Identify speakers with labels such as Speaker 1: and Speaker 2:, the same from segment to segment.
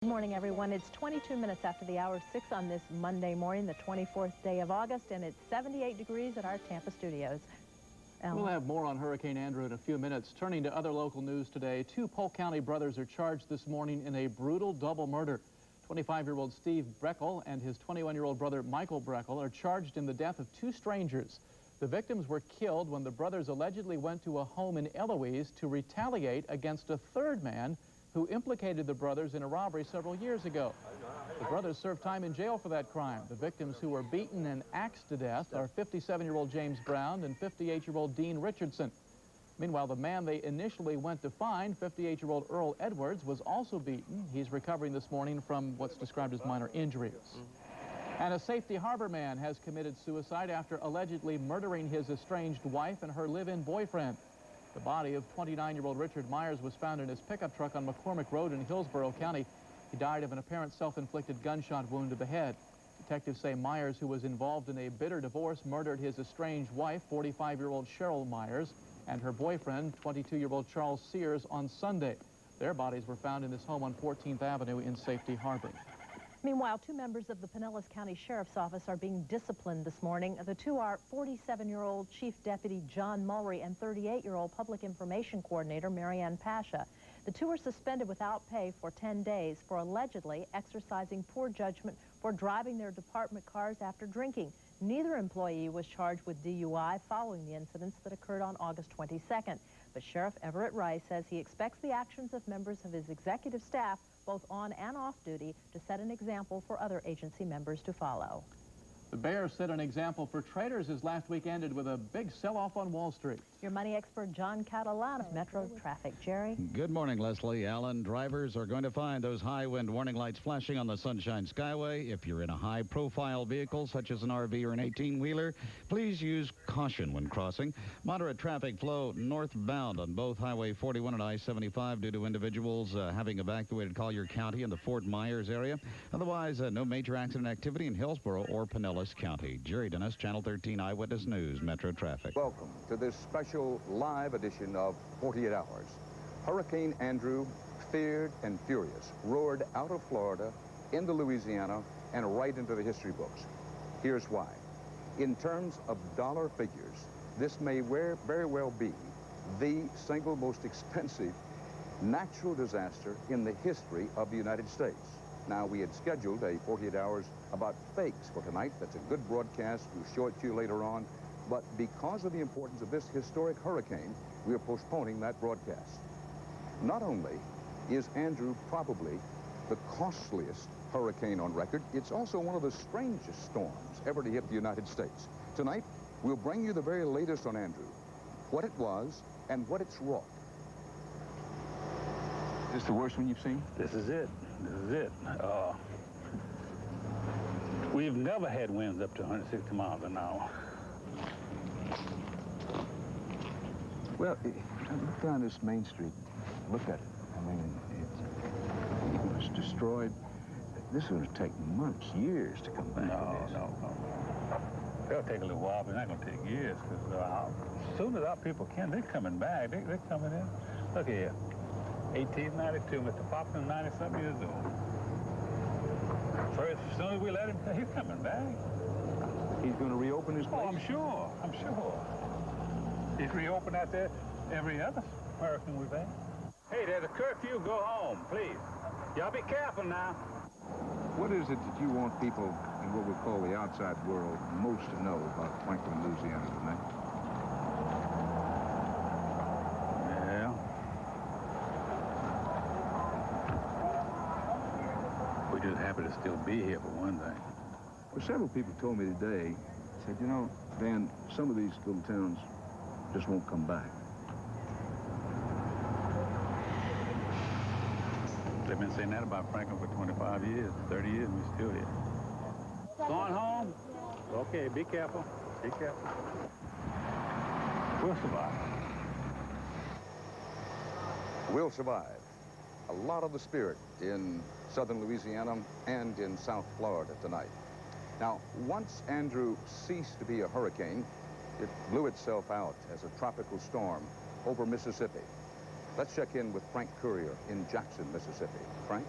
Speaker 1: Good morning, everyone. It's 22 minutes after the hour 6 on this Monday morning, the 24th day of August, and it's 78 degrees at our Tampa studios.
Speaker 2: We'll have more on Hurricane Andrew in a few minutes. Turning to other local news today, two Polk County brothers are charged this morning in a brutal double murder. 25-year-old Steve Breckel and his 21-year-old brother Michael Breckel are charged in the death of two strangers. The victims were killed when the brothers allegedly went to a home in Eloise to retaliate against a third man who implicated the brothers in a robbery several years ago. The brothers served time in jail for that crime. The victims who were beaten and axed to death are 57-year-old James Brown and 58-year-old Dean Richardson. Meanwhile, the man they initially went to find, 58-year-old Earl Edwards, was also beaten. He's recovering this morning from what's described as minor injuries. And a Safety Harbor man has committed suicide after allegedly murdering his estranged wife and her live-in boyfriend. The body of 29-year-old Richard Myers was found in his pickup truck on McCormick Road in Hillsborough County. He died of an apparent self-inflicted gunshot wound to the head. Detectives say Myers, who was involved in a bitter divorce, murdered his estranged wife, 45-year-old Cheryl Myers, and her boyfriend, 22-year-old Charles Sears, on Sunday. Their bodies were found in his home on 14th Avenue in Safety Harbor.
Speaker 1: Meanwhile, two members of the Pinellas County Sheriff's Office are being disciplined this morning. The two are 47-year-old Chief Deputy John Mulry and 38-year-old Public Information Coordinator Marianne Pasha. The two were suspended without pay for 10 days for allegedly exercising poor judgment for driving their department cars after drinking. Neither employee was charged with DUI following the incidents that occurred on August 22nd. But Sheriff Everett Rice says he expects the actions of members of his executive staff, both on and off duty, to set an example for other agency members to follow.
Speaker 2: The Bears set an example for traders as last week ended with a big sell-off on Wall Street.
Speaker 1: Your money expert, John Catalano, Metro Traffic. Jerry?
Speaker 3: Good morning, Leslie. Allen, drivers are going to find those high wind warning lights flashing on the Sunshine Skyway. If you're in a high-profile vehicle, such as an RV or an 18-wheeler, please use caution when crossing. Moderate traffic flow northbound on both Highway 41 and I-75 due to individuals having evacuated Collier County and the Fort Myers area. Otherwise, no major accident activity in Hillsborough or Pinellas County. Jerry Dennis, Channel 13 Eyewitness News, Metro Traffic.
Speaker 4: Welcome to this special live edition of 48 Hours. Hurricane Andrew, feared and furious, roared out of Florida into Louisiana and right into the history books. Here's why. In terms of dollar figures, this may very well be the single most expensive natural disaster in the history of the United States. Now, we had scheduled a 48 Hours about fakes for tonight. That's a good broadcast. We'll show it to you later on. But because of the importance of this historic hurricane, we are postponing that broadcast. Not only is Andrew probably the costliest hurricane on record, it's also one of the strangest storms ever to hit the United States. Tonight, we'll bring you the very latest on Andrew, what it was, and what it's wrought. Is this the worst one you've seen?
Speaker 5: This is it. This is it. We've never had winds up to 160 miles an hour.
Speaker 4: Well, look down this Main Street. Look at it. I mean, it was destroyed. This is going to take months, years to come back.
Speaker 5: No. It'll take a little while, but it's not going to take years, because as soon as our people can, they're coming back. They're coming in. Look here. 1892, Mr. Popkins, 90-something years old. First, as soon as we let him, he's coming back.
Speaker 4: He's going to reopen his place?
Speaker 5: Oh, I'm sure. He's reopened out there every other hurricane we've had. Hey, there's a curfew. Go home, please. Y'all be careful now.
Speaker 4: What is it that you want people in what we call the outside world most to know about Franklin, Louisiana tonight?
Speaker 5: Yeah. We're just happy to still be here, for one thing.
Speaker 4: Well, several people told me today, said, you know, Dan, some of these little towns just won't come back.
Speaker 5: They've been saying that about Franklin for 25 years, 30 years, and we're still here. Going home? Okay, be careful. Be careful. We'll survive.
Speaker 4: We'll survive. A lot of the spirit in southern Louisiana and in South Florida tonight. Now, once Andrew ceased to be a hurricane, it blew itself out as a tropical storm over Mississippi. Let's check in with Frank Courier in Jackson, Mississippi. Frank?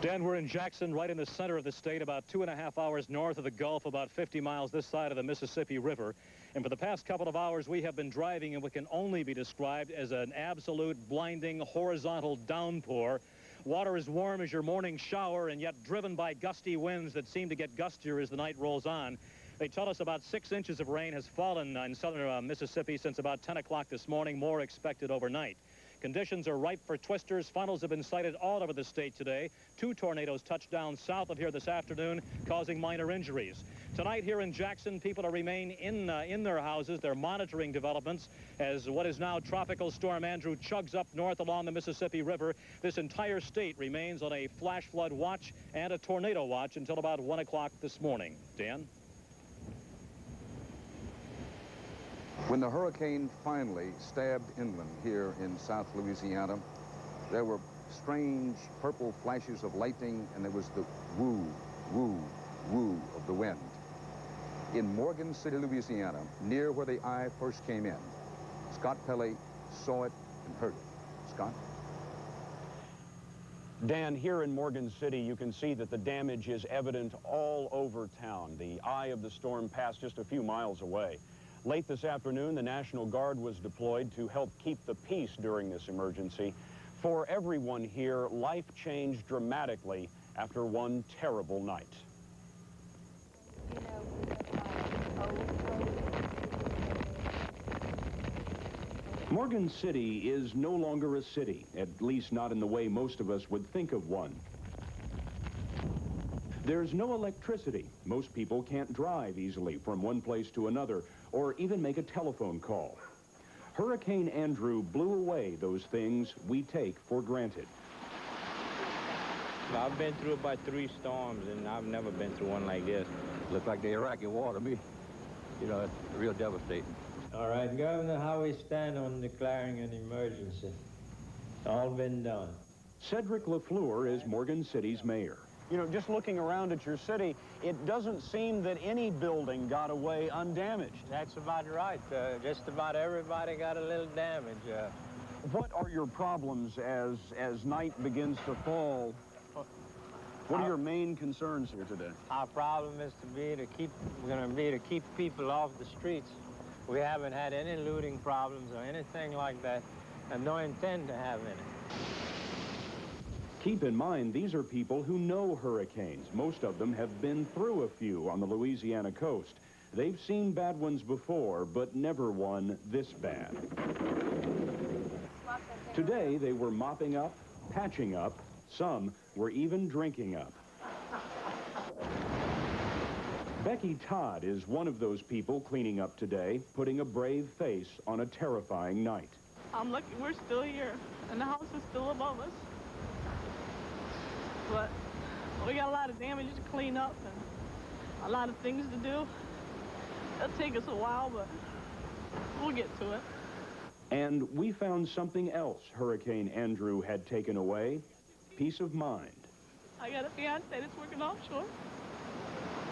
Speaker 6: Dan, we're in Jackson, right in the center of the state, about 2.5 hours north of the Gulf, about 50 miles this side of the Mississippi River. And for the past couple of hours, we have been driving in what can only be described as an absolute blinding horizontal downpour. Water as warm as your morning shower, and yet driven by gusty winds that seem to get gustier as the night rolls on. They tell us about 6 inches of rain has fallen in southern Mississippi since about 10 o'clock this morning, more expected overnight. Conditions are ripe for twisters. Funnels have been sighted all over the state today. 2 tornadoes touched down south of here this afternoon, causing minor injuries. Tonight here in Jackson, people are remain in their houses. They're monitoring developments as what is now Tropical Storm Andrew chugs up north along the Mississippi River. This entire state remains on a flash flood watch and a tornado watch until about 1 o'clock this morning. Dan?
Speaker 4: When the hurricane finally stabbed inland here in South Louisiana, there were strange purple flashes of lightning, and there was the woo, woo, woo of the wind. In Morgan City, Louisiana, near where the eye first came in, Scott Pelley saw it and heard it. Scott?
Speaker 7: Dan, here in Morgan City, you can see that the damage is evident all over town. The eye of the storm passed just a few miles away. Late this afternoon, the National Guard was deployed to help keep the peace during this emergency. For everyone here, life changed dramatically after one terrible night. Morgan City is no longer a city, at least not in the way most of us would think of one. There's no electricity. Most people can't drive easily from one place to another or even make a telephone call. Hurricane Andrew blew away those things we take for granted.
Speaker 8: I've been through about 3 storms, and I've never been through one like this.
Speaker 9: Looks like the Iraqi war to me. You know, it's real devastating.
Speaker 8: All right, Governor, how we stand on declaring an emergency? It's all been done.
Speaker 7: Cedric LaFleur is Morgan City's mayor. You know, just looking around at your city, it doesn't seem that any building got away undamaged.
Speaker 8: That's about right. Just about everybody got a little damage.
Speaker 7: What are your problems as night begins to fall? What are your main concerns here today?
Speaker 8: Our problem is to keep people off the streets. We haven't had any looting problems or anything like that, and no intent to have any.
Speaker 7: Keep in mind, these are people who know hurricanes. Most of them have been through a few on the Louisiana coast. They've seen bad ones before, but never one this bad. Today, they were mopping up, patching up. Some were even drinking up. Becky Todd is one of those people cleaning up today, putting a brave face on a terrifying night.
Speaker 10: I'm lucky we're still here, and the house is still above us. But we got a lot of damage to clean up and a lot of things to do. It'll take us a while, but we'll get to it.
Speaker 7: And we found something else Hurricane Andrew had taken away: peace of mind.
Speaker 10: I got a fiance that's working offshore.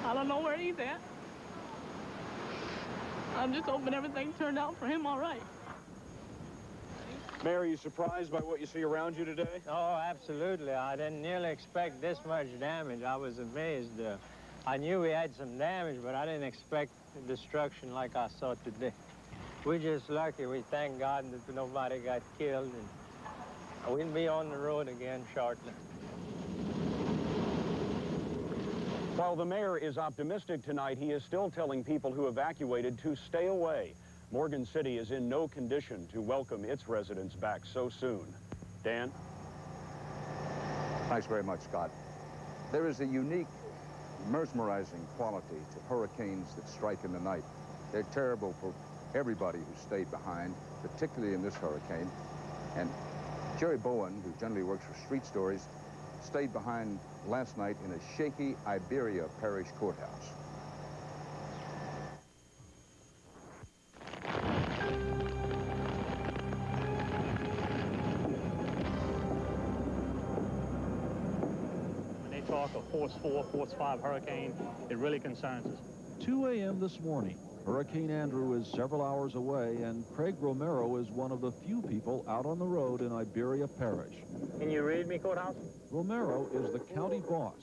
Speaker 10: I don't know where he's at. I'm just hoping everything turned out for him all right.
Speaker 7: Mayor, are you surprised by what you see around you today?
Speaker 8: Oh, absolutely. I didn't nearly expect this much damage. I was amazed. I knew we had some damage, but I didn't expect destruction like I saw today. We're just lucky. We thank God that nobody got killed, and we'll be on the road again shortly.
Speaker 7: While the mayor is optimistic tonight, he is still telling people who evacuated to stay away. Morgan City is in no condition to welcome its residents back so soon. Dan?
Speaker 4: Thanks very much, Scott. There is a unique, mesmerizing quality to hurricanes that strike in the night. They're terrible for everybody who stayed behind, particularly in this hurricane. And Jerry Bowen, who generally works for Street Stories, stayed behind last night in a shaky Iberia Parish courthouse.
Speaker 6: When they talk of force 4, force 5 hurricane, it really concerns us.
Speaker 2: 2 a.m. this morning,
Speaker 11: Hurricane Andrew is several hours away, and Craig Romero is one of the few people out on the road in Iberia Parish.
Speaker 8: Can you read me, Courthouse?
Speaker 11: Romero is the county boss,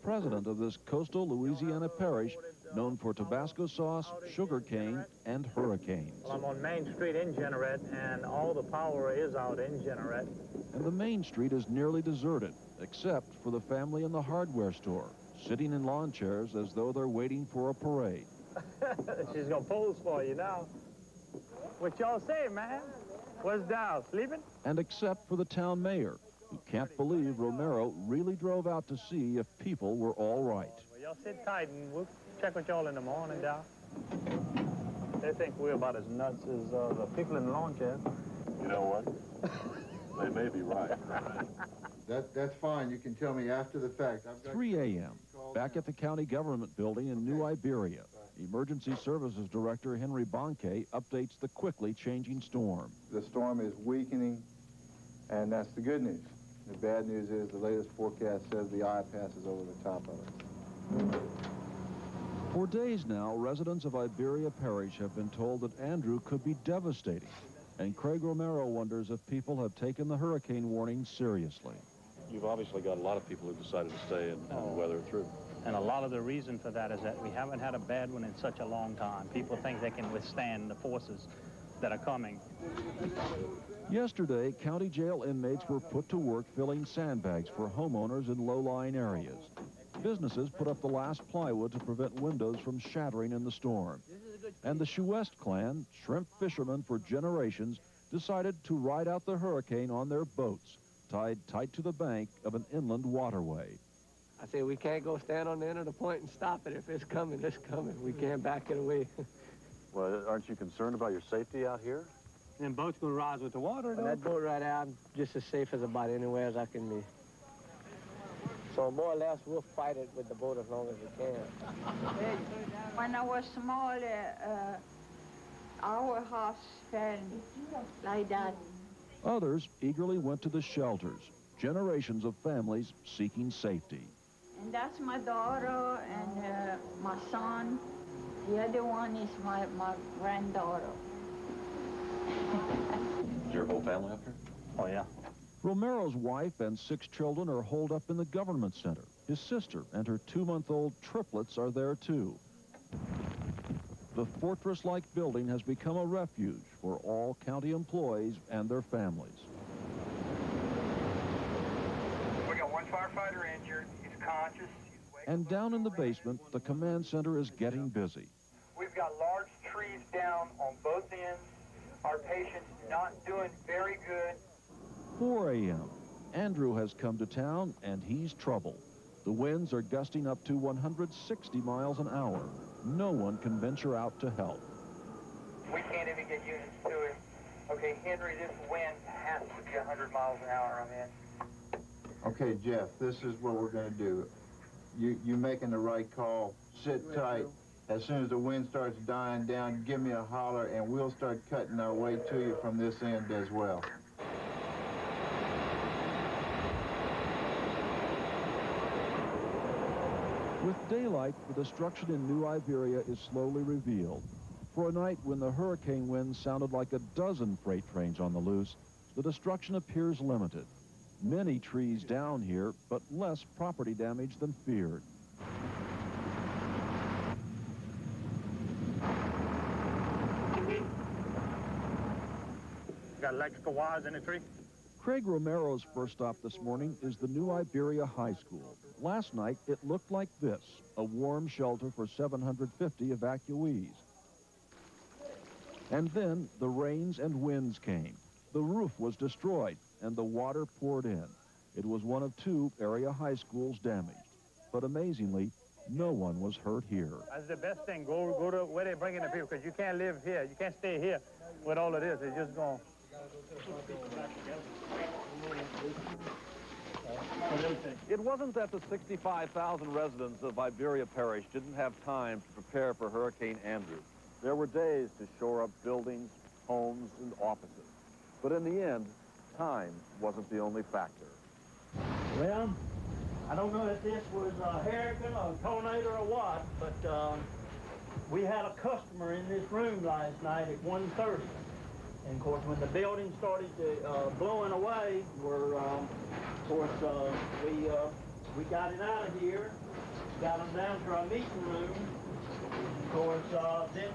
Speaker 11: president of this coastal Louisiana parish known for Tabasco sauce, sugarcane, and hurricanes.
Speaker 8: Well, I'm on Main Street in Jeanerette, and all the power is out in Jeanerette.
Speaker 11: And the main street is nearly deserted, except for the family in the hardware store, sitting in lawn chairs as though they're waiting for a parade.
Speaker 8: She's gonna pose for you now. What y'all say, man? What's down, sleeping?
Speaker 11: And except for the town mayor, who can't believe Romero really drove out to see if people were all right.
Speaker 8: Well, y'all sit tight, and we'll check with y'all in the morning, Dow. They think we're about as nuts as the people in the lawn chair.
Speaker 12: You know what? They may be right.
Speaker 13: That's fine. You can tell me after the fact.
Speaker 11: 3 a.m., back at the county government building in New Iberia. Emergency Services Director Henry Bonke updates the quickly changing storm.
Speaker 13: The storm is weakening, and that's the good news. The bad news is the latest forecast says the eye passes over the top of it.
Speaker 11: For days now, residents of Iberia Parish have been told that Andrew could be devastating, and Craig Romero wonders if people have taken the hurricane warning seriously.
Speaker 12: You've obviously got a lot of people who decided to stay and weather it through.
Speaker 8: And a lot of the reason for that is that we haven't had a bad one in such a long time. People think they can withstand the forces that are coming.
Speaker 11: Yesterday, county jail inmates were put to work filling sandbags for homeowners in low-lying areas. Businesses put up the last plywood to prevent windows from shattering in the storm. And the Shuest clan, shrimp fishermen for generations, decided to ride out the hurricane on their boats, tied tight to the bank of an inland waterway.
Speaker 9: I say we can't go stand on the end of the point and stop it. If it's coming, it's coming. We can't back it away.
Speaker 12: Well, aren't you concerned about your safety out here?
Speaker 8: And boats gonna rise with the water, though?
Speaker 9: That boat right there, I'm just as safe as about anywhere as I can be. So more or less, we'll fight it with the boat as long as we can.
Speaker 14: When I was small, our house fell like that.
Speaker 11: Others eagerly went to the shelters, generations of families seeking safety.
Speaker 14: And that's my daughter and my son. The other one is my granddaughter.
Speaker 12: Is your whole family up here?
Speaker 8: Oh, yeah.
Speaker 11: Romero's wife and 6 children are holed up in the government center. His sister and her 2-month-old triplets are there, too. The fortress-like building has become a refuge for all county employees and their families.
Speaker 15: We got one firefighter injured. He's conscious.
Speaker 11: And down in the basement, the command center is getting busy.
Speaker 15: We've got large trees down on both ends. Our patient's not doing very good.
Speaker 11: 4 a.m. Andrew has come to town, and he's trouble. The winds are gusting up to 160 miles an hour. No one can venture out to help.
Speaker 15: We can't even get units to it. Okay, Henry, this wind has to be 100 miles an hour, I'm in.
Speaker 13: Okay, Jeff, this is what we're going to do. You making the right call. Sit tight. As soon as the wind starts dying down, give me a holler, and we'll start cutting our way to you from this end as well. With daylight, the destruction in New Iberia is slowly revealed. For a night when the hurricane winds sounded like a dozen freight trains on the loose, the destruction appears limited. Many trees down here, but less property damage than feared.
Speaker 8: Got electrical wires in the tree?
Speaker 11: Craig Romero's first stop this morning is the New Iberia High School. Last night, it looked like this, a warm shelter for 750 evacuees. And then the rains and winds came. The roof was destroyed, and the water poured in. It was one of 2 area high schools damaged. But amazingly, no one was hurt here.
Speaker 8: That's the best thing. Go to where they're bringing the people, because you can't live here. You can't stay here with all of this. It's just going.
Speaker 16: It wasn't that the 65,000 residents of Iberia Parish didn't have time to prepare for Hurricane Andrew. There were days to shore up buildings, homes, and offices. But in the end, time wasn't the only factor.
Speaker 17: Well, I don't know if this was a hurricane or a tornado or what, but We had a customer in this room last night at 1:30. And of course, when the building started blowing away, we got it out of here, got them down to our meeting room. Of course, then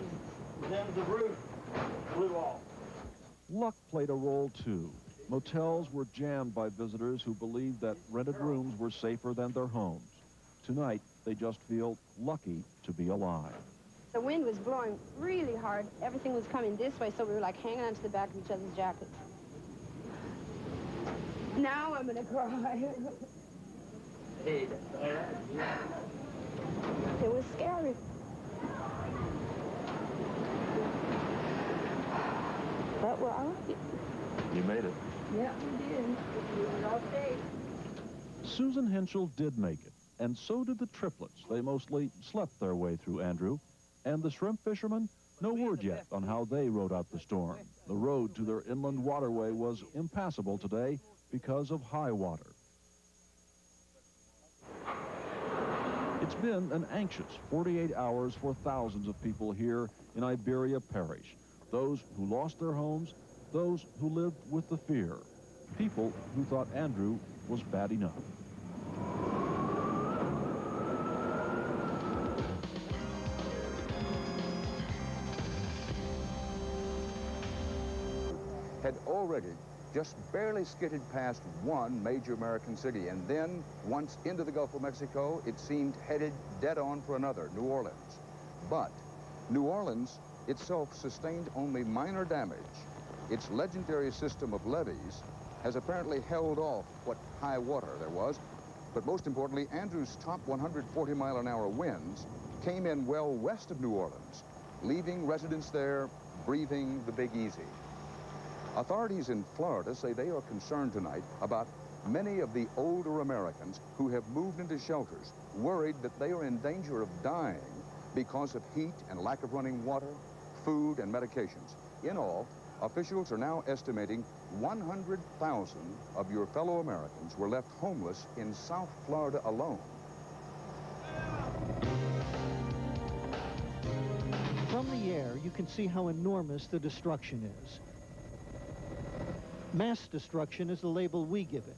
Speaker 17: the roof blew off.
Speaker 13: Luck played a role, too. Motels were jammed by visitors who believed that rented rooms were safer than their homes. Tonight, they just feel lucky to be alive.
Speaker 18: The wind was blowing really hard. Everything was coming this way, so we were like hanging onto the back of each other's jackets. Now I'm gonna cry. It was scary. But we're all right.
Speaker 16: You made it.
Speaker 18: Yeah, we did. We were all safe.
Speaker 13: Susan Henschel did make it, and so did the triplets. They mostly slept their way through Andrew. And the shrimp fishermen, no word yet on how they rode out the storm. The road to their inland waterway was impassable today because of high water. It's been an anxious 48 hours for thousands of people here in Iberia Parish. Those who lost their homes, those who lived with the fear. People who thought Andrew was bad enough.
Speaker 4: Had already just barely skidded past one major American city, and then, once into the Gulf of Mexico, it seemed headed dead on for another, New Orleans. But New Orleans itself sustained only minor damage. Its legendary system of levees has apparently held off what high water there was. But most importantly, Andrew's top 140-mile-an-hour winds came in well west of New Orleans, leaving residents there breathing the Big Easy. Authorities in Florida say they are concerned tonight about many of the older Americans who have moved into shelters, worried that they are in danger of dying because of heat and lack of running water, food, and medications. In all, officials are now estimating 100,000 of your fellow Americans were left homeless in South Florida alone.
Speaker 19: From the air, you can see how enormous the destruction is. Mass destruction is the label we give it.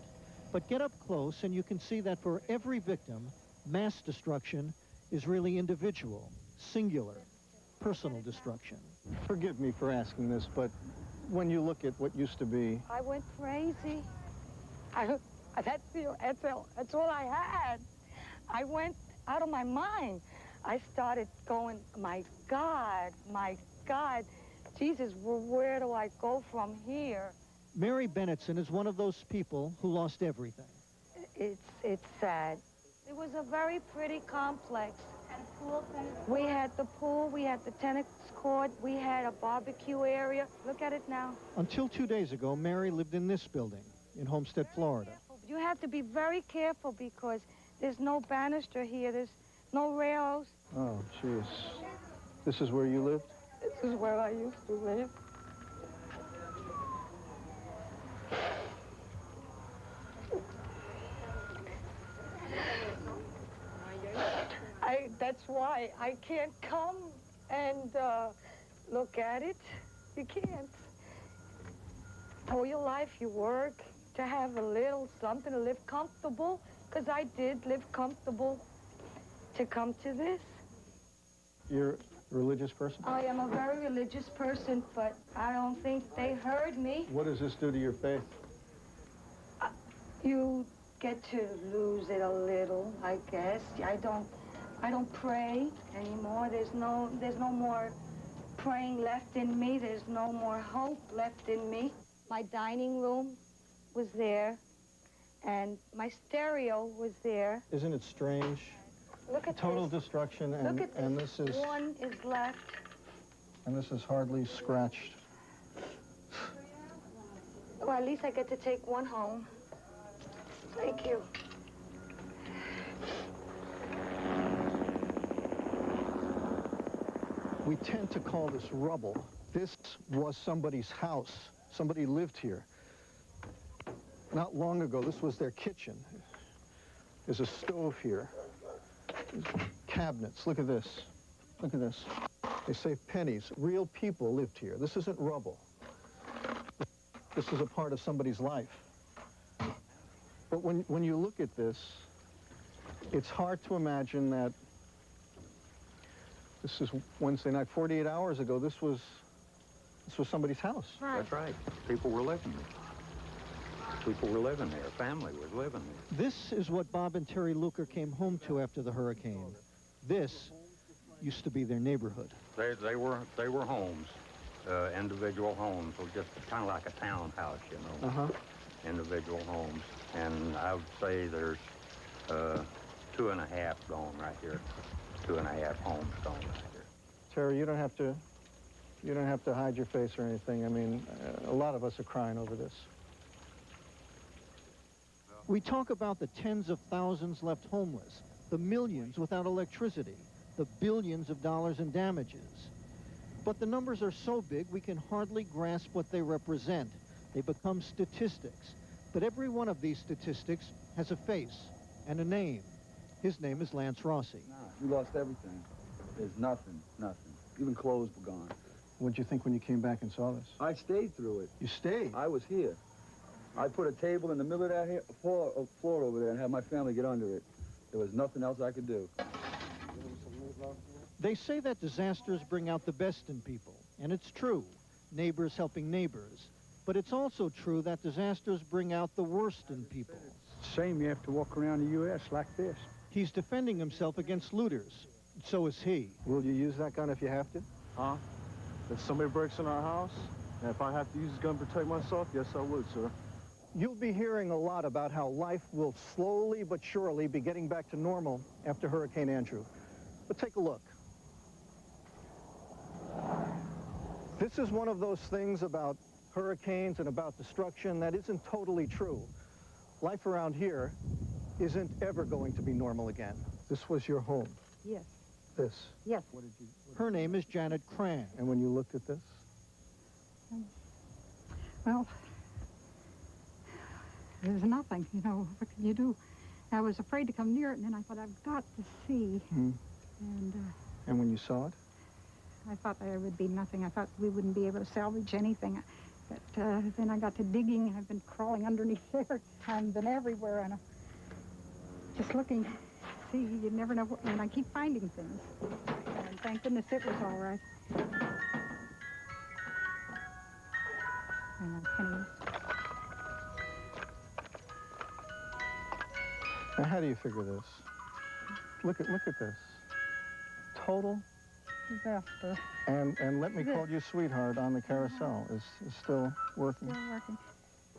Speaker 19: But get up close and you can see that for every victim, mass destruction is really individual, singular, personal destruction.
Speaker 20: Forgive me for asking this, but when you look at what used to be...
Speaker 21: I went crazy. That's all I had. I went out of my mind. I started going, my God, Jesus, where do I go from here?
Speaker 19: Mary Bennetson is one of those people who lost everything.
Speaker 21: It's sad. It was a very pretty complex. We had the pool, we had the tennis court, we had a barbecue area. Look at it now.
Speaker 19: Until 2 days ago, Mary lived in this building in Homestead, Florida.
Speaker 21: You have to be very careful because there's no banister here, there's no rails.
Speaker 20: Oh, jeez. This is where you lived?
Speaker 21: This is where I used to live. That's why I can't come and look at it. You can't. All your life you work to have a little something to live comfortable, because I did live comfortable to come to this.
Speaker 20: You're a religious person?
Speaker 21: I am a very religious person, but I don't think they heard me.
Speaker 20: What does this do to your faith?
Speaker 21: You get to lose it a little, I guess. I don't pray anymore. There's no more praying left in me. There's no more hope left in me. My dining room was there, and my stereo was there.
Speaker 20: Isn't it strange?
Speaker 21: Look at
Speaker 20: total
Speaker 21: this.
Speaker 20: Destruction,
Speaker 21: Look at
Speaker 20: and this is
Speaker 21: one is left.
Speaker 20: And this is hardly scratched.
Speaker 21: Well, at least I get to take one home. Thank you.
Speaker 20: We tend to call this rubble. This was somebody's house. Somebody lived here. Not long ago, this was their kitchen. There's a stove here. There's cabinets. Look at this. Look at this. They saved pennies. Real people lived here. This isn't rubble. This is a part of somebody's life. But when you look at this, it's hard to imagine that this is Wednesday night, 48 hours ago, this was somebody's house.
Speaker 4: Right. That's right. People were living there. People were living there. Family was living there.
Speaker 19: This is what Bob and Terry Luker came home to after the hurricane. This used to be their neighborhood.
Speaker 4: They were homes, individual homes, or just kind of like a townhouse, you know.
Speaker 20: Uh-huh.
Speaker 4: Individual homes. And I would say there's 2.5 gone right here. 2.5 homes gone right here.
Speaker 20: Terry, you don't have to hide your face or anything. I mean, a lot of us are crying over this.
Speaker 19: We talk about the tens of thousands left homeless, the millions without electricity, the billions of dollars in damages. But the numbers are so big we can hardly grasp what they represent. They become statistics. But every one of these statistics has a face and a name. His name is Lance Rossi.
Speaker 1: We lost everything. There's nothing. Even clothes were gone.
Speaker 20: What did you think when you came back and saw this?
Speaker 1: I stayed through it.
Speaker 20: You stayed?
Speaker 1: I was here. I put a table in the middle of that floor over there and had my family get under it. There was nothing else I could do.
Speaker 19: They say that disasters bring out the best in people, and it's true, neighbors helping neighbors. But it's also true that disasters bring out the worst in people.
Speaker 1: Shame you have to walk around the U.S. like this.
Speaker 19: He's defending himself against looters. So is he.
Speaker 20: Will you use that gun if you have to?
Speaker 16: Huh? If somebody breaks in our house, and if I have to use this gun to protect myself, yes, I would, sir.
Speaker 20: You'll be hearing a lot about how life will slowly but surely be getting back to normal after Hurricane Andrew. But take a look. This is one of those things about hurricanes and about destruction that isn't totally true. Life around here isn't ever going to be normal again. This was your home.
Speaker 21: Yes.
Speaker 20: This.
Speaker 21: Yes.
Speaker 19: Her name is Janet Cran.
Speaker 20: And when you looked at this?
Speaker 21: Well, there's nothing, you know, what can you do? I was afraid to come near it, and then I thought, I've got to see.
Speaker 20: Mm.
Speaker 21: And
Speaker 20: when you saw it?
Speaker 21: I thought there would be nothing. I thought we wouldn't be able to salvage anything. But then I got to digging, and I've been crawling underneath there. I've been everywhere, and just looking. See, you never know what, and I keep finding things. And thank goodness it was all right. And pennies.
Speaker 20: Now, how do you figure this? Look at this. Total
Speaker 21: disaster.
Speaker 20: And let me call you sweetheart on the carousel is still working.
Speaker 21: Still working.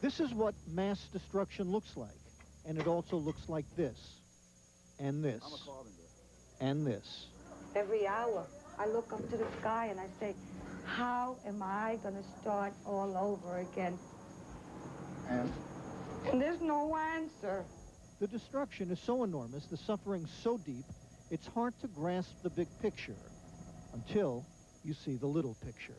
Speaker 19: This is what mass destruction looks like. And it also looks like this. And this.
Speaker 1: I'm a carpenter.
Speaker 19: And this.
Speaker 21: Every hour, I look up to the sky and I say, how am I going to start all over again?
Speaker 20: And
Speaker 21: there's no answer.
Speaker 19: The destruction is so enormous, the suffering so deep, it's hard to grasp the big picture until you see the little picture.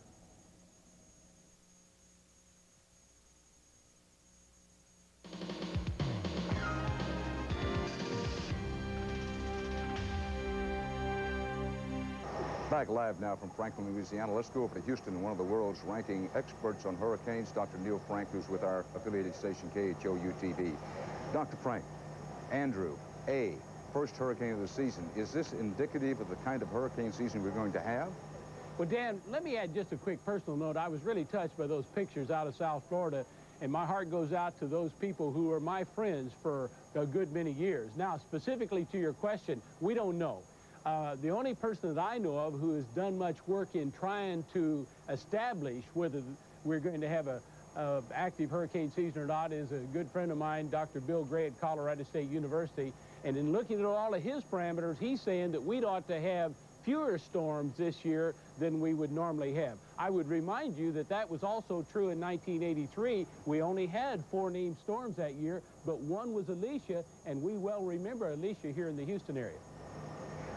Speaker 4: Back live now from Franklin, Louisiana. Let's go over to Houston, one of the world's ranking experts on hurricanes, Dr. Neil Frank, who's with our affiliated station, KHOU-TV. Dr. Frank, Andrew, first hurricane of the season. Is this indicative of the kind of hurricane season we're going to have?
Speaker 22: Well, Dan, let me add just a quick personal note. I was really touched by those pictures out of South Florida, and my heart goes out to those people who were my friends for a good many years. Now, specifically to your question, we don't know. The only person that I know of who has done much work in trying to establish whether we're going to have a active hurricane season or not is a good friend of mine, Dr. Bill Gray at Colorado State University. And in looking at all of his parameters, he's saying that we'd ought to have fewer storms this year than we would normally have. I would remind you that that was also true in 1983. We only had 4 named storms that year, but one was Alicia, and we well remember Alicia here in the Houston area.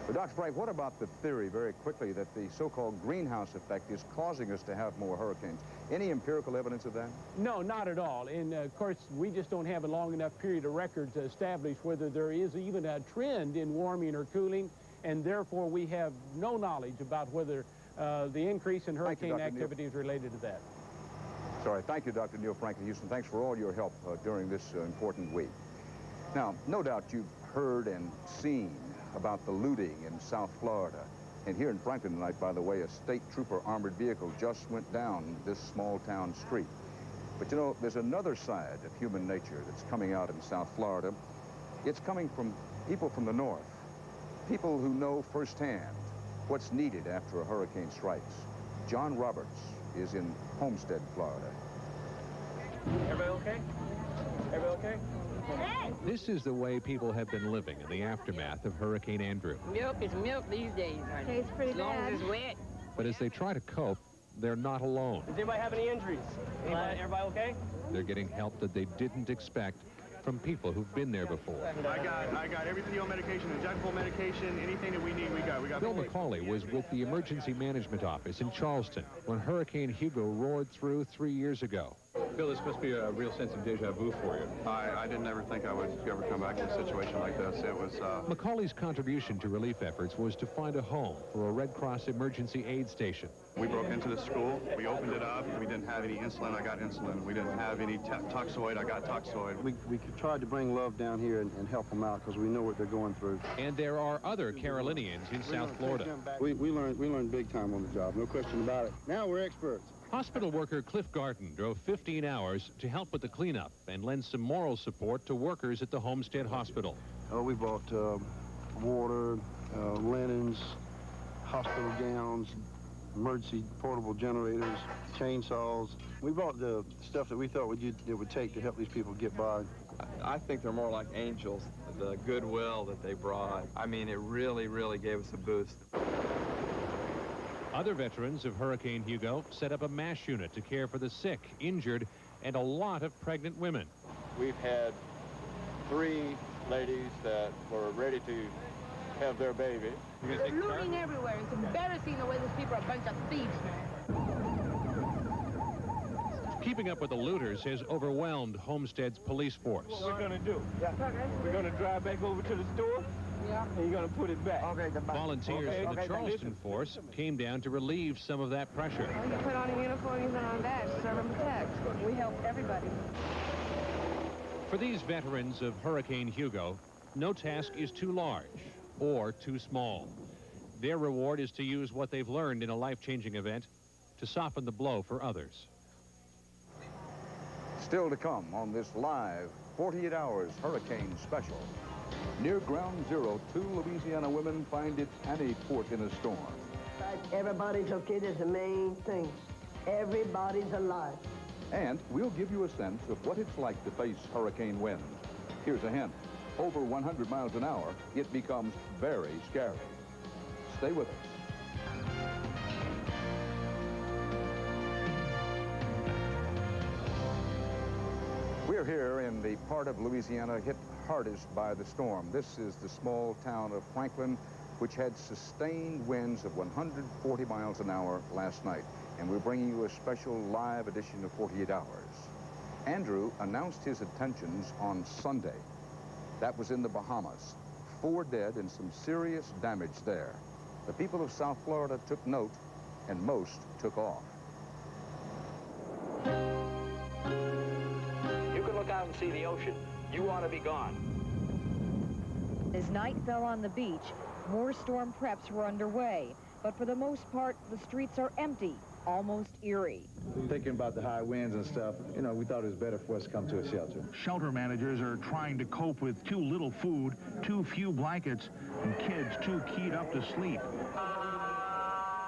Speaker 4: But Dr. Frank, what about the theory, very quickly, that the so-called greenhouse effect is causing us to have more hurricanes? Any empirical evidence of that?
Speaker 22: No, not at all. And, of course, we just don't have a long enough period of record to establish whether there is even a trend in warming or cooling. and therefore we have no knowledge about whether the increase in hurricane activity is related to that.
Speaker 4: Sorry, thank you, Dr. Neil Franklin Houston. Thanks for all your help during this important week. Now, no doubt you've heard and seen about the looting in South Florida. And here in Franklin tonight, by the way, a state trooper armored vehicle just went down this small town street. But you know, there's another side of human nature that's coming out in South Florida. It's coming from people from the north, people who know firsthand what's needed after a hurricane strikes. John Roberts is in Homestead, Florida.
Speaker 3: Everybody okay? Everybody okay?
Speaker 5: This is the way people have been living in the aftermath of Hurricane Andrew.
Speaker 23: Milk is milk these days, honey.
Speaker 18: Tastes pretty
Speaker 23: as long
Speaker 18: bad.
Speaker 23: as it's wet.
Speaker 5: But as they try to cope, they're not alone.
Speaker 3: Does anybody have any injuries? Everybody okay?
Speaker 5: They're getting help that they didn't expect from people who've been there before.
Speaker 24: I got every PO medication, injectable medication, anything that we need, we got.
Speaker 5: Bill McCauley was with the Emergency Management Office in Charleston when Hurricane Hugo roared through 3 years ago.
Speaker 12: Bill, this must be a real sense of deja vu for you.
Speaker 24: I didn't ever think I would ever come back to a situation like this. It was...
Speaker 5: McCauley's contribution to relief efforts was to find a home for a Red Cross emergency aid station.
Speaker 24: We broke into the school, we opened it up, we didn't have any insulin, I got insulin. We didn't have any toxoid, I got toxoid.
Speaker 25: We tried to bring love down here and help them out because we know what they're going through.
Speaker 5: And there are other Carolinians in South Florida.
Speaker 25: We learned big time on the job, no question about it. Now we're experts.
Speaker 5: Hospital worker Cliff Garton drove 15 hours to help with the cleanup and lend some moral support to workers at the Homestead Hospital.
Speaker 25: We bought water, linens, hospital gowns, emergency portable generators, chainsaws. We bought the stuff that we thought it would take to help these people get by.
Speaker 26: I think they're more like angels, the goodwill that they brought. I mean, it really, really gave us a boost.
Speaker 5: Other veterans of Hurricane Hugo set up a MASH unit to care for the sick, injured, and a lot of pregnant women.
Speaker 25: We've had 3 ladies that were ready to have their baby.
Speaker 23: They're looting everywhere. It's embarrassing the way these people are a bunch of thieves, man.
Speaker 5: Keeping up with the looters has overwhelmed Homestead's police force.
Speaker 3: What we're going to do? We're going to drive back over to the store. Yeah. And you're going to put it back. Okay,
Speaker 5: Volunteers from the Charleston force came down to relieve some of that pressure.
Speaker 18: Well, you put on a uniform, you put on a badge, serve and protect. We help everybody.
Speaker 5: For these veterans of Hurricane Hugo, no task is too large or too small. Their reward is to use what they've learned in a life-changing event to soften the blow for others.
Speaker 4: Still to come on this live 48 Hours Hurricane Special. Near ground zero, 2 Louisiana women find it any port in a storm.
Speaker 27: Everybody's okay is the main thing. Everybody's alive.
Speaker 4: And we'll give you a sense of what it's like to face hurricane winds. Here's a hint. Over 100 miles an hour, it becomes very scary. Stay with us. We're here in the part of Louisiana hit hardest by the storm. This is the small town of Franklin, which had sustained winds of 140 miles an hour last night. And we're bringing you a special live edition of 48 Hours. Andrew announced his intentions on Sunday. That was in the Bahamas. 4 dead and some serious damage there. The people of South Florida took note, and most took off.
Speaker 28: You can look out and see the ocean. You want to be gone.
Speaker 29: As night fell on the beach, more storm preps were underway. But for the most part, the streets are empty, almost eerie.
Speaker 1: Thinking about the high winds and stuff, you know, we thought it was better for us to come to a shelter.
Speaker 30: Shelter managers are trying to cope with too little food, too few blankets, and kids too keyed up to sleep.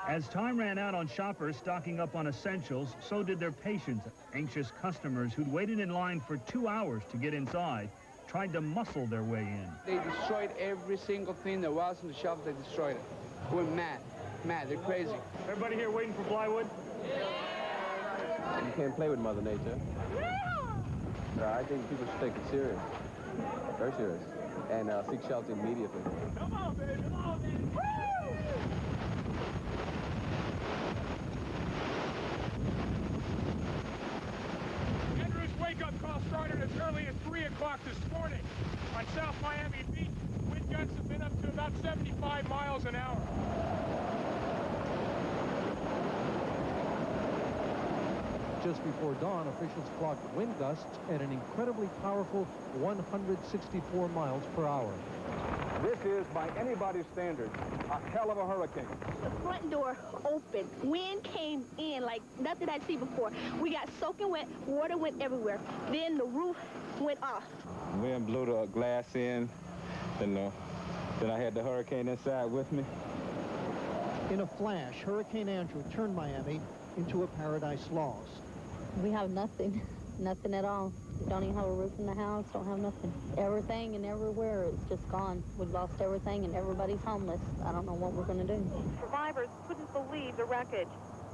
Speaker 31: As time ran out on shoppers stocking up on essentials, so did their patients. Anxious customers who'd waited in line for 2 hours to get inside tried to muscle their way in.
Speaker 32: They destroyed every single thing that was in the shop. They destroyed it. We're mad. They're crazy.
Speaker 31: Everybody here waiting for plywood?
Speaker 25: You can't play with Mother Nature. I think people should take it serious. Very serious. And seek shelter immediately.
Speaker 31: Come on, baby. Come on, baby.
Speaker 3: Wake-up call started as early as 3 o'clock this morning on South Miami Beach. Wind gusts have been up to about 75 miles an hour.
Speaker 19: Just before dawn, officials clocked wind gusts at an incredibly powerful 164 miles per hour.
Speaker 2: This is, by anybody's standards, a hell of a hurricane.
Speaker 6: The front door opened. Wind came in like nothing I'd seen before. We got soaking wet. Water went everywhere. Then the roof went off.
Speaker 3: Wind blew the glass in, and then I had the hurricane inside with me.
Speaker 19: In a flash, Hurricane Andrew turned Miami into a paradise lost.
Speaker 7: We have nothing. Nothing at all. We don't even have a roof in the house, don't have nothing. Everything and everywhere is just gone. We've lost everything and everybody's homeless. I don't know what we're going to do.
Speaker 8: Survivors couldn't believe the wreckage.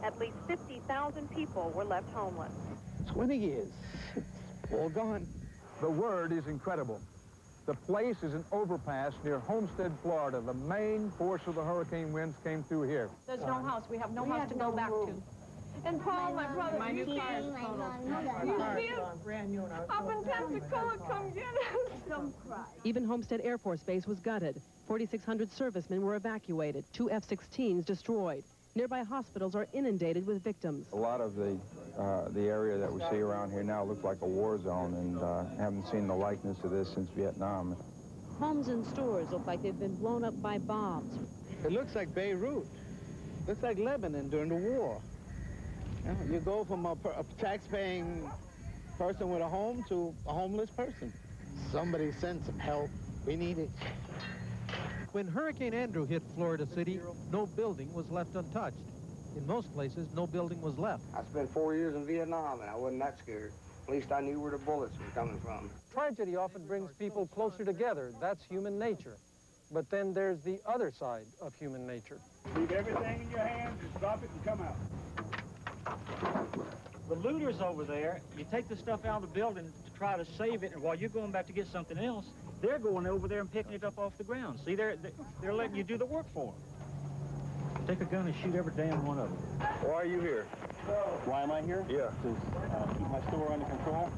Speaker 8: At least 50,000 people were left homeless.
Speaker 2: 20 years, all gone. The word is incredible. The place is an overpass near Homestead, Florida. The main force of the hurricane winds came through here.
Speaker 23: There's no house. We have no house to go back to.
Speaker 6: And Paul, my brother,
Speaker 23: My new car is
Speaker 6: brand new. Up in Pensacola, come get us. Don't cry.
Speaker 9: Even Homestead Air Force Base was gutted. 4,600 servicemen were evacuated. 2 F-16s destroyed. Nearby hospitals are inundated with victims.
Speaker 10: A lot of the area that we see around here now looks like a war zone, and haven't seen the likeness of this since Vietnam.
Speaker 7: Homes and stores look like they've been blown up by bombs.
Speaker 32: It looks like Beirut. Looks like Lebanon during the war. You go from a tax-paying person with a home to a homeless person. Somebody send some help. We need it.
Speaker 19: When Hurricane Andrew hit Florida City, no building was left untouched. In most places, no building was left.
Speaker 32: I spent 4 years in Vietnam, and I wasn't that scared. At least I knew where the bullets were coming from.
Speaker 22: Tragedy often brings people closer together. That's human nature. But then there's the other side of human nature.
Speaker 3: Leave everything in your hands, just drop it and come out.
Speaker 11: The looters over there, you take the stuff out of the building to try to save it, and while you're going back to get something else, they're going over there and picking it up off the ground. See, they're letting you do the work for them. Take a gun and shoot every damn one of them.
Speaker 3: Why are you here?
Speaker 11: Why am I here?
Speaker 3: Yeah.
Speaker 11: To keep my store under control.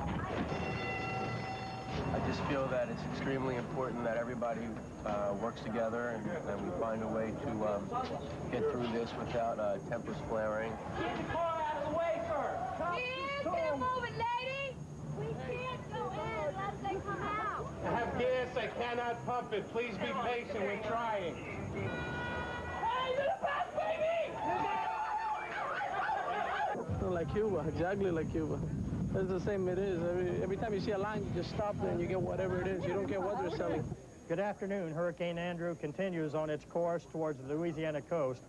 Speaker 13: I just feel that it's extremely important that everybody works together and we find a way to get through this without tempers flaring.
Speaker 23: Get the car out of the way, sir.
Speaker 6: Get her moving, lady. We can't go in unless they come out.
Speaker 3: I have gas, I cannot pump it. Please be patient, we're trying.
Speaker 6: Hey, to the back, baby!
Speaker 32: Like Cuba, exactly like Cuba. It's the same it is. Every time you see a line, you just stop there and you get whatever it is. You don't care what they're selling.
Speaker 14: Good afternoon. Hurricane Andrew continues on its course towards the Louisiana coast.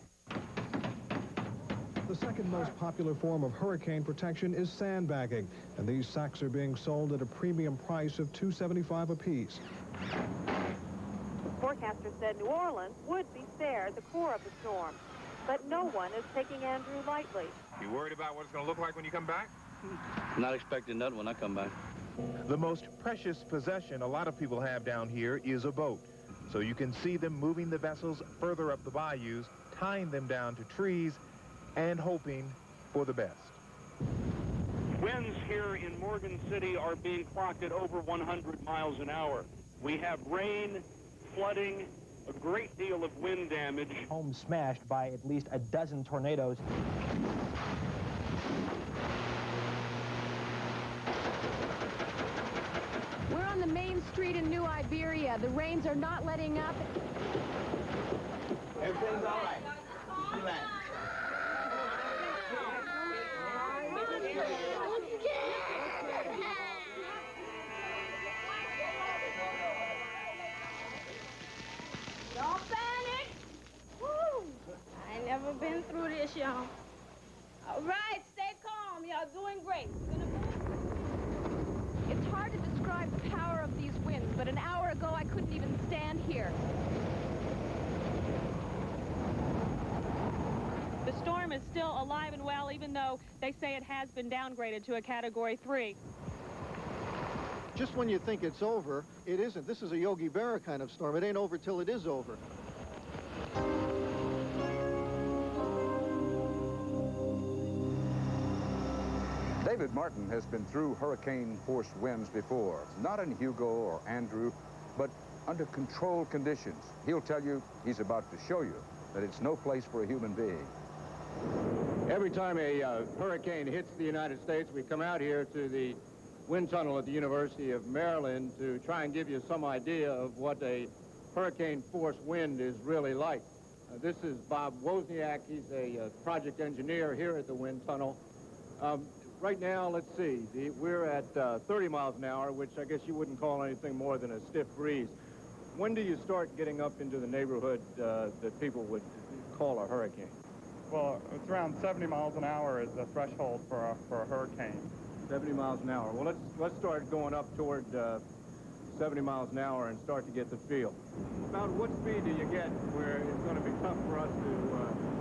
Speaker 15: The second most popular form of hurricane protection is sandbagging, and these sacks are being sold at a premium price of $2.75 apiece.
Speaker 8: Forecasters said New Orleans would be spared the core of the storm, but no one is taking Andrew lightly.
Speaker 16: You worried about what it's going to look like when you come back?
Speaker 28: Not expecting that when I come back.
Speaker 30: The most precious possession a lot of people have down here is a boat. So you can see them moving the vessels further up the bayous, tying them down to trees, and hoping for the best.
Speaker 28: Winds here in Morgan City are being clocked at over 100 miles an hour. We have rain, flooding, a great deal of wind damage.
Speaker 14: Homes smashed by at least a dozen tornadoes.
Speaker 18: We're on the main street in New Iberia. The rains are not letting up.
Speaker 28: Everything's all right. Relax.
Speaker 6: Don't panic. Woo! I ain't never been through this, y'all. All right, stay calm. Y'all doing great.
Speaker 18: It's hard to describe the power of these winds, but an hour ago I couldn't even stand here.
Speaker 23: The storm is still alive and well, even though they say it has been downgraded to a Category 3.
Speaker 19: Just when you think it's over, it isn't. This is a Yogi Berra kind of storm. It ain't over till it is over.
Speaker 4: David Martin has been through hurricane-force winds before, not in Hugo or Andrew, but under controlled conditions. He'll tell you, he's about to show you, that it's no place for a human being.
Speaker 1: Every time a hurricane hits the United States, we come out here to the wind tunnel at the University of Maryland to try and give you some idea of what a hurricane force wind is really like. This is Bob Wozniak. He's a project engineer here at the wind tunnel. Right now, let's see, we're at 30 miles an hour, which I guess you wouldn't call anything more than a stiff breeze. When do you start getting up into the neighborhood that people would call a hurricane?
Speaker 10: Well, it's around 70 miles an hour is the threshold for a hurricane.
Speaker 1: 70 miles an hour. Well, let's start going up toward 70 miles an hour and start to get the feel. About what speed do you get where it's going to be tough for us to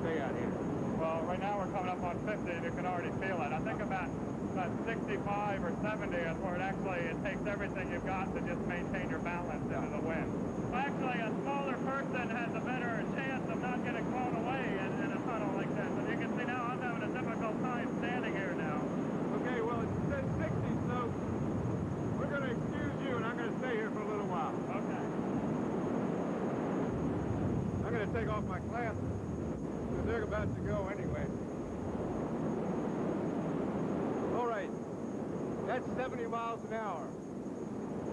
Speaker 1: stay out here?
Speaker 10: Well, right now we're coming up on 50, and you can already feel it. I think about 65 or 70 is where it takes everything you've got to just maintain your balance into the wind. Actually, a smaller person has a better chance of not getting blown away in a tunnel like this. And you can see now I'm having a difficult time standing here now.
Speaker 1: Okay, well, it says 60, so we're going to excuse you, and I'm going to stay here for a little while.
Speaker 10: Okay.
Speaker 1: I'm going to take off my glasses, because they're about to go anyway. All right, that's 70 miles an hour.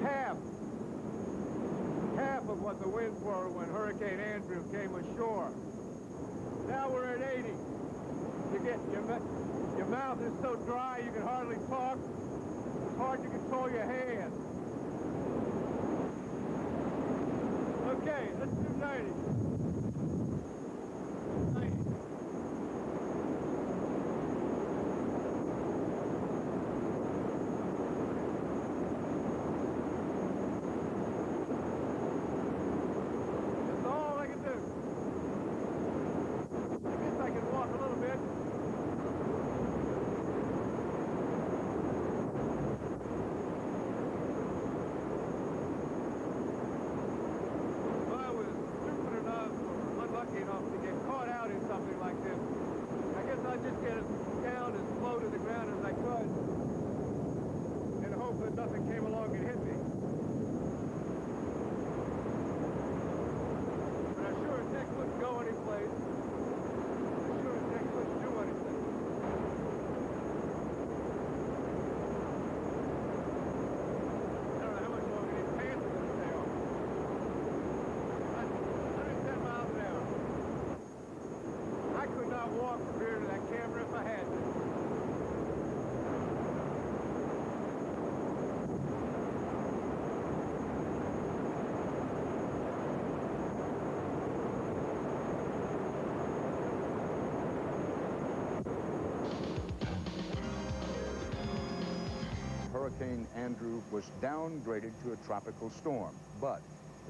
Speaker 1: Half of what the winds were when Hurricane Andrew came ashore. Now we're at 80. Your mouth is so dry you can hardly talk. It's hard to control your hands. Okay, let's do 90. 90. That's all I can do. I guess I can walk a little bit. Just get it down as low to the ground as I could and hope that nothing came along and hit me. But I sure as heck couldn't go anyplace. I sure as heck couldn't do anything. I don't know how much longer these pants are going to stay on. That's 110 miles an hour. I could not walk from here to that camera if I had to.
Speaker 4: Hurricane Andrew was downgraded to a tropical storm, but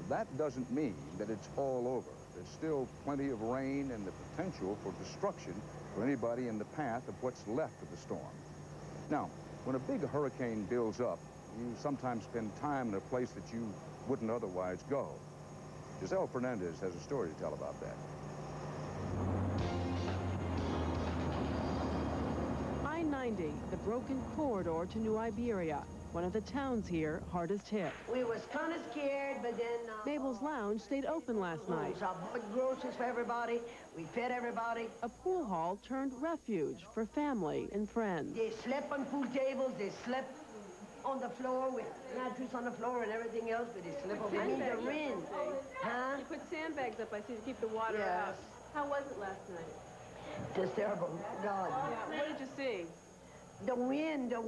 Speaker 4: that doesn't mean that it's all over. There's still plenty of rain and the potential for destruction for anybody in the path of what's left of the storm. Now, when a big hurricane builds up, you sometimes spend time in a place that you wouldn't otherwise go. Giselle Fernandez has a story to tell about that.
Speaker 9: I-90, the broken corridor to New Iberia. One of the towns here hardest hit.
Speaker 5: We was kind of scared, but then...
Speaker 9: Mabel's Lounge stayed open last night.
Speaker 5: We bought groceries for everybody. We fed everybody.
Speaker 9: A pool hall turned refuge for family and friends.
Speaker 5: They slept on pool tables. They slept on the floor with mattress on the floor and everything else, but they slept over in the rain. Huh?
Speaker 12: You put sandbags up, I see, to keep the water out. How was it last night?
Speaker 5: Just terrible. God.
Speaker 12: Yeah. What did you see?
Speaker 5: The wind, the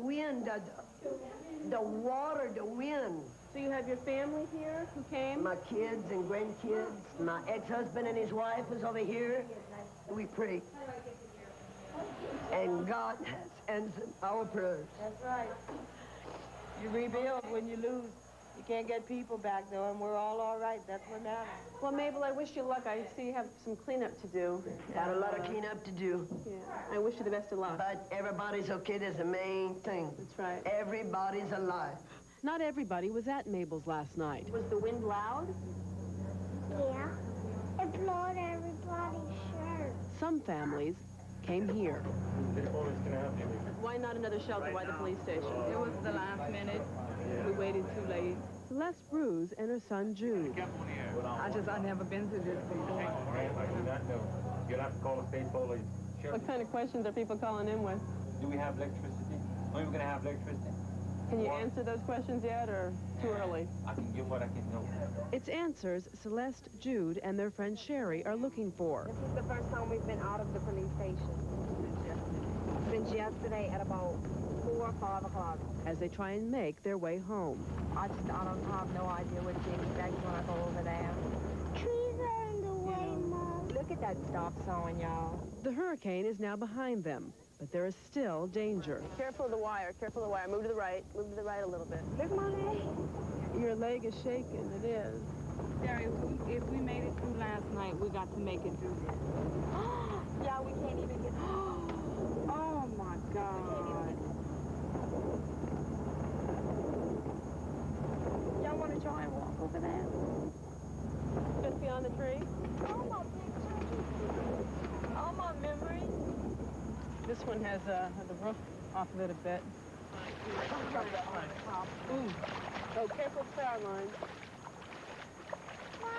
Speaker 5: water, the wind.
Speaker 12: So you have your family here who came?
Speaker 5: My kids and grandkids. My ex-husband and his wife was over here. We pray. And God has answered our prayers.
Speaker 17: That's right. You rebuild when you lose. You can't get people back, though, and we're all right. That's what matters.
Speaker 12: Well, Mabel, I wish you luck. I see you have some cleanup to do.
Speaker 5: Got a lot of cleanup to do.
Speaker 12: Yeah. I wish you the best of luck.
Speaker 5: But everybody's okay. That's the main thing.
Speaker 12: That's right.
Speaker 5: Everybody's alive.
Speaker 9: Not everybody was at Mabel's last night.
Speaker 12: Was the wind loud?
Speaker 6: Yeah. It blew everybody's shirt.
Speaker 9: Some families came here.
Speaker 12: Why not another shelter? Why the police station?
Speaker 17: It was the last minute.
Speaker 12: We waited too late.
Speaker 9: Celeste Bruce and her son Jude.
Speaker 23: I never been through this before.
Speaker 13: I do not know. You'll have to call the state police.
Speaker 12: What kind of questions are people calling in with?
Speaker 13: Do we have electricity? When are we going to have electricity?
Speaker 12: Can you answer those questions yet, or too early?
Speaker 13: I can give what I can know.
Speaker 9: It's answers Celeste, Jude, and their friend Sherry are looking for.
Speaker 2: This is the first time we've been out of the police station. Since yesterday at about 4 or 5 o'clock.
Speaker 9: As they try and make their way home.
Speaker 2: I don't have no idea what to expect when I go over there. Trees are in the way, Mom. Look at that stop sign, y'all.
Speaker 9: The hurricane is now behind them, but there is still danger.
Speaker 12: Careful of the wire, careful of the wire. Move to the right a little bit.
Speaker 2: Look my leg.
Speaker 12: Your leg is shaking, it is.
Speaker 23: Sherry, if we made it through last night, we got to make it through this.
Speaker 2: Yeah, we can't even get...
Speaker 23: Oh, my God.
Speaker 2: Y'all want to try and walk over there?
Speaker 12: Just beyond the tree?
Speaker 2: Oh, my picture. Oh, my memory.
Speaker 12: This one has the roof off of it a bit. Ooh. Oh, careful with the power line.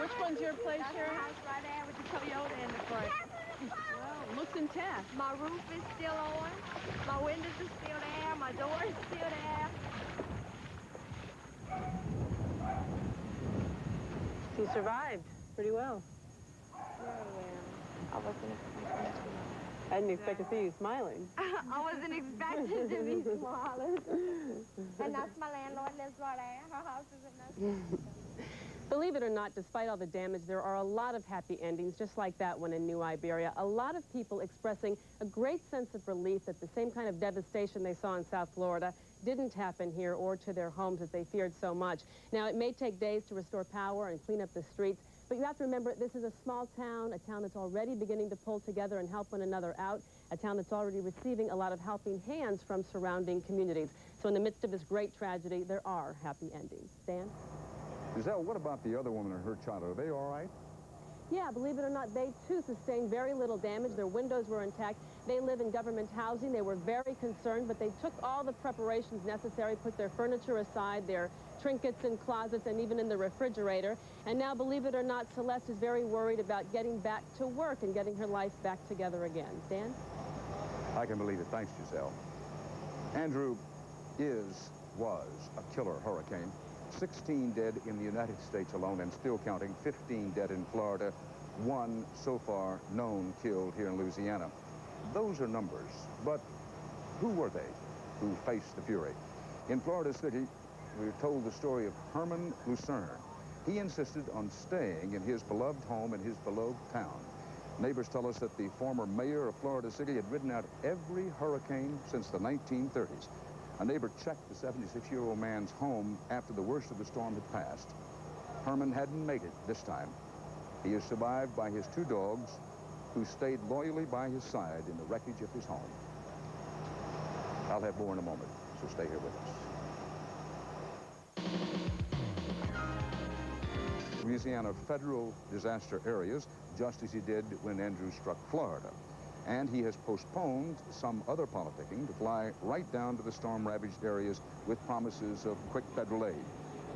Speaker 12: Which one's your place, Sherry?
Speaker 2: That's the house right there with the Toyota in the front.
Speaker 12: Wow, looks intact.
Speaker 2: My roof is still on. My windows are still there. My door is still there.
Speaker 12: You survived pretty well.
Speaker 2: Very well. I wasn't expecting to.
Speaker 12: I didn't expect to see you smiling.
Speaker 2: I wasn't expecting to be smiling. And that's my landlord lives right there. Her house is in there.
Speaker 12: Believe it or not, despite all the damage, there are a lot of happy endings, just like that one in New Iberia. A lot of people expressing a great sense of relief that the same kind of devastation they saw in South Florida didn't happen here or to their homes that they feared so much. Now, it may take days to restore power and clean up the streets, but you have to remember this is a small town, a town that's already beginning to pull together and help one another out, a town that's already receiving a lot of helping hands from surrounding communities. So in the midst of this great tragedy, there are happy endings. Dan?
Speaker 4: Giselle, what about the other woman and her child? Are they all right?
Speaker 12: Yeah, believe it or not, they too sustained very little damage. Their windows were intact. They live in government housing. They were very concerned, but they took all the preparations necessary, put their furniture aside, their trinkets in closets, and even in the refrigerator. And now, believe it or not, Celeste is very worried about getting back to work and getting her life back together again. Dan?
Speaker 4: I can believe it. Thanks, Giselle. Andrew was a killer hurricane. 16 dead in the United States alone and still counting, 15 dead in Florida, 1 so far known killed here in Louisiana. Those are numbers, but who were they who faced the fury? In Florida City, we're told the story of Herman Lucerne. He insisted on staying in his beloved home in his beloved town. Neighbors tell us that the former mayor of Florida City had ridden out every hurricane since the 1930s. A neighbor checked the 76-year-old man's home after the worst of the storm had passed. Herman hadn't made it this time. He is survived by his 2 dogs, who stayed loyally by his side in the wreckage of his home. I'll have more in a moment, so stay here with us. Louisiana federal disaster areas, just as he did when Andrew struck Florida. And he has postponed some other politicking to fly right down to the storm-ravaged areas with promises of quick federal aid.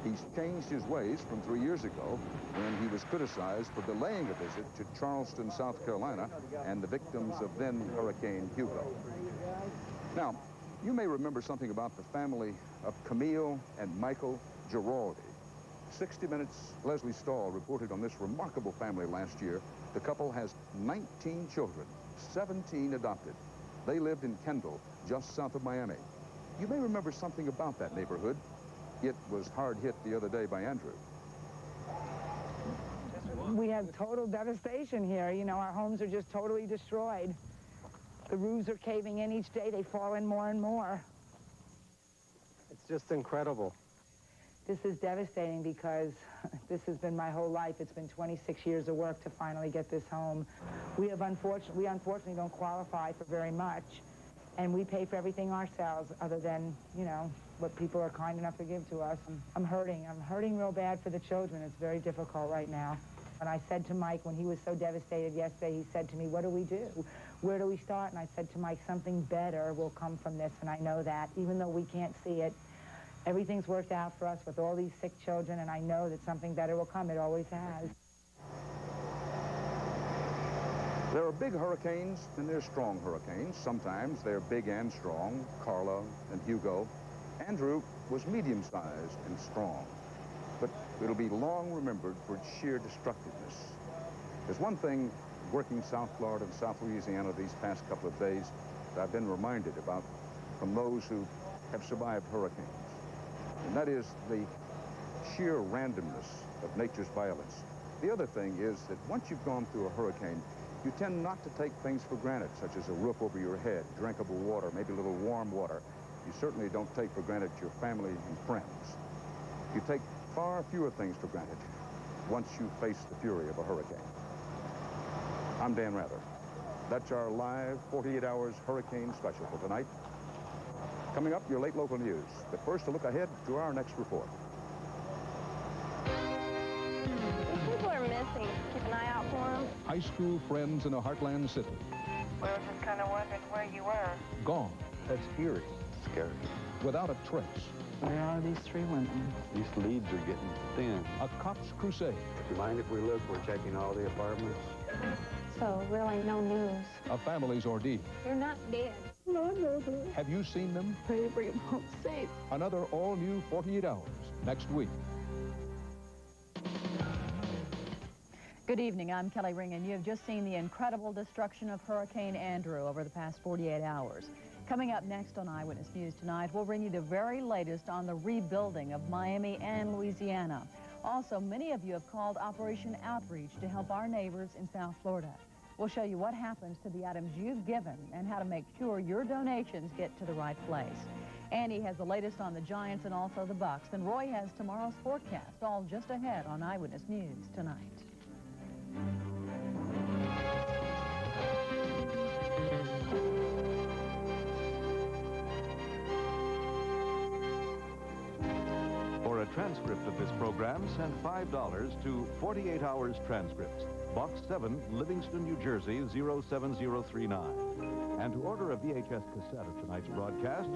Speaker 4: He's changed his ways from 3 years ago when he was criticized for delaying a visit to Charleston, South Carolina, and the victims of then Hurricane Hugo. Now, you may remember something about the family of Camille and Michael Giraldi. 60 Minutes' Leslie Stahl reported on this remarkable family last year. The couple has 19 children. 17 adopted. They lived in Kendall, just south of Miami. You may remember something about that neighborhood. It was hard hit the other day by Andrew.
Speaker 7: We have total devastation here. You know, our homes are just totally destroyed. The roofs are caving in each day. They fall in more and more.
Speaker 11: It's just incredible.
Speaker 7: This is devastating because this has been my whole life. It's been 26 years of work to finally get this home. We unfortunately don't qualify for very much, and we pay for everything ourselves other than, you know, what people are kind enough to give to us. I'm hurting. I'm hurting real bad for the children. It's very difficult right now. And I said to Mike, when he was so devastated yesterday, he said to me, what do we do? Where do we start? And I said to Mike, something better will come from this, and I know that. Even though we can't see it, Everything's worked out for us with all these sick children, and I know that something better will come. It always has.
Speaker 4: There are big hurricanes and there's strong hurricanes. Sometimes they're big and strong, Carla and Hugo. Andrew was medium-sized and strong, but it'll be long remembered for its sheer destructiveness. There's one thing working South Florida and South Louisiana these past couple of days that I've been reminded about from those who have survived hurricanes, and that is the sheer randomness of nature's violence. The other thing is that once you've gone through a hurricane, you tend not to take things for granted, such as a roof over your head, drinkable water, maybe a little warm water. You certainly don't take for granted your family and friends. You take far fewer things for granted once you face the fury of a hurricane. I'm Dan Rather. That's our live 48 hours hurricane special for tonight. Coming up, your late local news. But first, a look ahead to our next report.
Speaker 3: People are missing. Keep an eye out for them.
Speaker 4: High school friends in a heartland city.
Speaker 3: We were just kind of wondering where you were.
Speaker 4: Gone.
Speaker 15: That's eerie. Scary.
Speaker 4: Without a trace.
Speaker 15: Where are these three women? These leads are getting thin.
Speaker 4: A cop's crusade.
Speaker 15: Do you mind if we look? We're checking all the apartments.
Speaker 3: So, really, no news.
Speaker 4: A family's ordeal.
Speaker 3: You're not dead.
Speaker 6: No, no, no.
Speaker 4: Have you seen them?
Speaker 6: Pray to bring him home safe.
Speaker 4: Another all-new 48 hours next week.
Speaker 20: Good evening, I'm Kelly Ring, and you have just seen the incredible destruction of Hurricane Andrew over the past 48 hours. Coming up next on Eyewitness News tonight, we'll bring you the very latest on the rebuilding of Miami and Louisiana. Also, many of you have called Operation Outreach to help our neighbors in South Florida. We'll show you what happens to the items you've given and how to make sure your donations get to the right place. Andy has the latest on the Giants and also the Bucks, and Roy has tomorrow's forecast, all just ahead on Eyewitness News tonight.
Speaker 21: For a transcript of this program, send $5 to 48 Hours Transcripts, Box 7, Livingston, New Jersey, 07039. And to order a VHS cassette of tonight's broadcast,